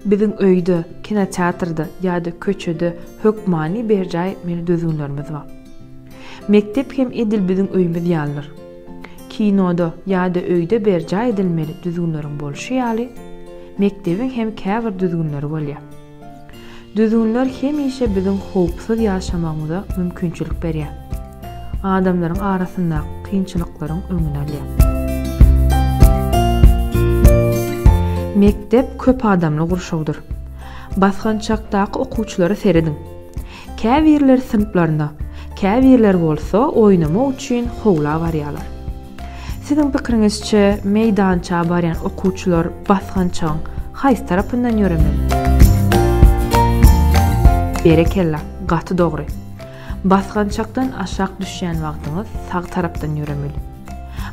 Bizim öýde, kinoteatrda ýa-da köçede hökmani berja etmeli düzgünlerimiz var. Mektep hem edil bizim öýümüz ýalyr. Kinoda ýa-da öýde berja edilmeli düzgünleriň bolşy ýaly, mektebiň hem käbir düzgünleri bolýar. Düzgünler hemişe bizim howpsuz ýaşamamyza mümkinçilik berýär. Adamlaryň arasynda kynçylyklaryň öňüne alýar. Mektep köp adamly gurşawdyr. Basgançakdaky okuwçylary seredin. Käbirler sınıflarynda, käbirler bolsa oýnamak üçin howla barýarlar. Siziň pikiriňizçe meýdança barýan okuwçylar basgançagyň haýsy tarapyndan ýöremeli? Berekella, gaty dogry. Basgançakdan aşak düşýän wagtyňyz sag tarapdan ýöremeli.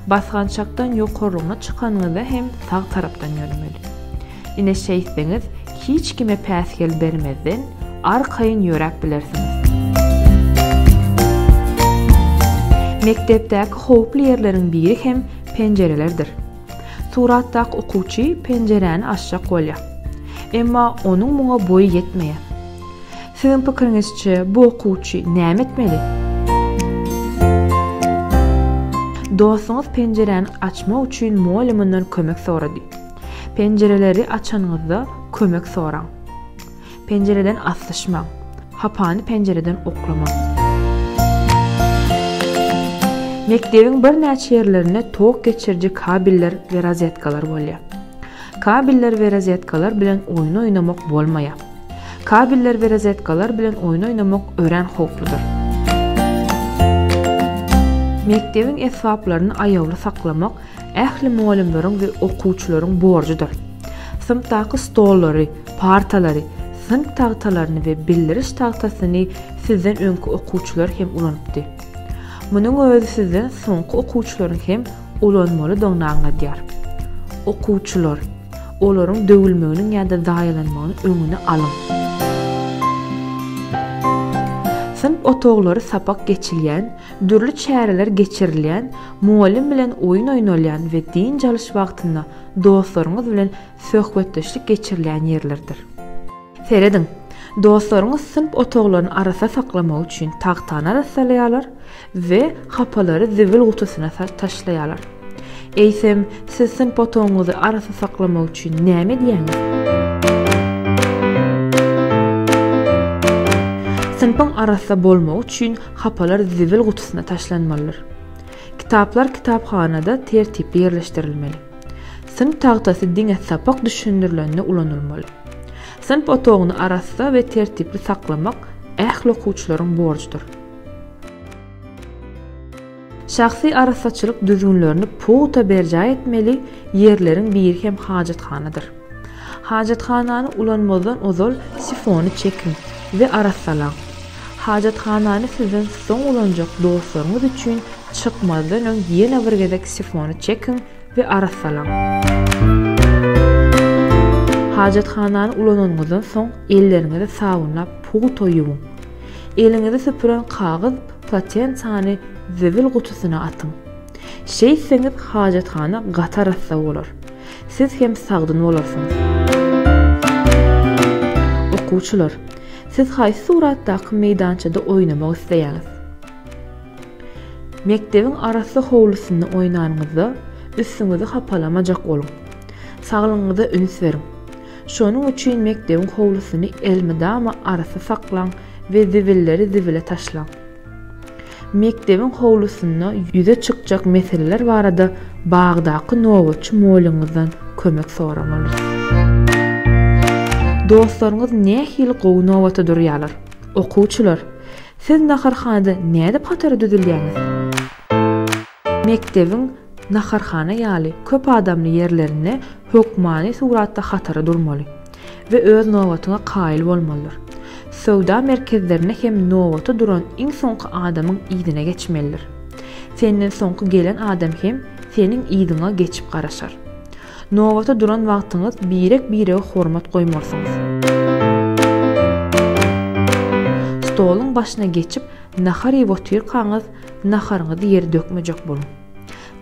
Basgançakdan ýokarlygyna çykanyňyzda hem sag tarapdan ýöremeli. Ine şeýseňiz hiç kime päsgel bermezden arkaýyn ýörek bilersiňiz. Mektepdäki howply ýerleriň biri hem penjerelerdir. Suratdaky okuwçy penjereni açjak bolýar. Emma onuň muňa boýy ýetmeýär. Siziň pikiriňizçe bu okuwçy näme etmeli? Dostuňyz penjereni açmak üçin muallimden kömek sorady. Penjereleri açanyňyzda kömek soraň. Penjereden aslaşmaň. Hapany penjereden oklamaň. Mektebiň bir näçe ýerlerine tok geçirji kabiller we rozetkalar bolýar. Kabiller we rozetkalar bilen oýun oýnamak bolmaýar. Kabiller we rozetkalar bilen oýun oýnamak ören howpludyr. Mektebiň esbaplaryny aýawly saklamak ähli muallimleriň we okuwçylaryň borjudyr. Sınıfdaky stollary, partalary, sınıf tahtalaryny we bildiriş tahtasyny sizden öňkü okuwçylar hem ulanypdy. Munyň özü sizden soňky okuwçylaryň hem ulanmaly doňnagyna dýär. Okuwçylar, olaryň döwülmeginiň ýa-da zaýalanmagynyň öňüne alyn. Sınıf otoglary sapak geçilýän, dürli çäreler geçirilýän, muallim bilen oýun oýnalýan we din çalyş wagtynda dostlaryňyz bilen söhbetdeşlik geçirilýän ýerlerdir. Seredin, dostlaryňyz sınıf otoglaryny arasa saklamak üçin tahtany arasalýarlar we hapalary zibil gutusyna taşlaýarlar. Eýsem, siz sınıf otogyňyzy arasa saklamak üçin näme diýäňiz? Sınıfın arasında bolmak üçin hapalar zibil gutusyna taşlanmalydyr. Kitaplar kitaphanada tertipli ýerleşdirilmeli. Sınıf tahtasy diňe sapak düşündirilende ulanylmaly. Sınıf otogyny arasında we tertipli saklamak ähli okuwçylaryň borjudyr. Şahsy arasaçylyk düzgünlerini puta berja etmeli ýerleriň biri hem hajathanadyr. Hajathanany ulanmadan ozal sifony çekin we arasalaň. Hajathanany sizden soň ulanjak dostlaryňyz üçin çykmadan öň ýene bir gezek sifony çekin we arasalaň. Hajathanany ulananyňyzdan soň elleriňizi sabunlap puta ýuwuň. Eliňizi süpüren kagız platensany zibil gutusyna atyň. Şeýseňiz hajathana gaty arassa bolar. Siz hem sagdyn bolarsyňyz. Okuwçylar, siz haýsy suratdaky meýdançada oýnamak isleýäňiz? Mektebiň arasy howlusynda oýnanyňyzda üstüňizi hapalamajak bolun. Saglygyňyza üns beriň. Şonuň üçin mektebiň howlusyny elmydama arasy saklaň we zibilleri zibile taşlaň. Mektebiň howlusynda ýüze çykjak meseleler barada bagdaky nowatçy muallimňizden kömek soramalysyz. Dostlaryňyz nähili gowy nowata durýarlar. Okuwçylar, siz naharhanada näde patara düzülýäňiz? Mektebiň naharhana ýaly köp adamly ýerlerine hökmani suratda hatara durmaly we öz nowatyna qaýyl bolmalydyr. Sowda merkezlerine hem nowata duran iň soňky adamyň ýygyna geçmelidir. Senden soňky gelen adam hem seniň ýygyna geçip garaşar. Nowata duran wagtyňyz birek-birege hormat goýmarsyňyz. Stoluň başyna geçip nahar ýep oturýarkaňyz, naharyňyzy ýere dökmejek bolun.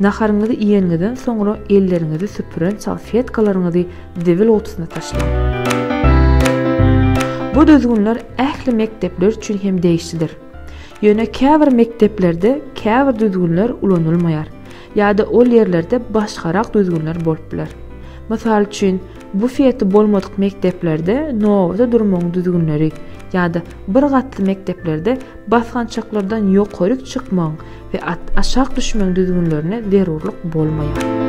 Naharıňyzy iýenigden soňra elleriňizi süpüren salfetkalaryňyzy dewil otusyna taşlaň. Bu düzgünler ähli mektepler üçin hem değişlidir. Ýöne käbir mekteplerde käbir düzgünler ulanylmaýar. Ýa-da ol ýerlerde başgarak düzgünler bolup biler. Mysal üçin, bu fiýeti bolmadyk mekteplerde nowata durmaň düzgünleri ýa-da bir gatly mekteplerde basgançaklardan ýokary çykmaň we aşak düşmeň düzgünlerine zerurlyk bolmaýar.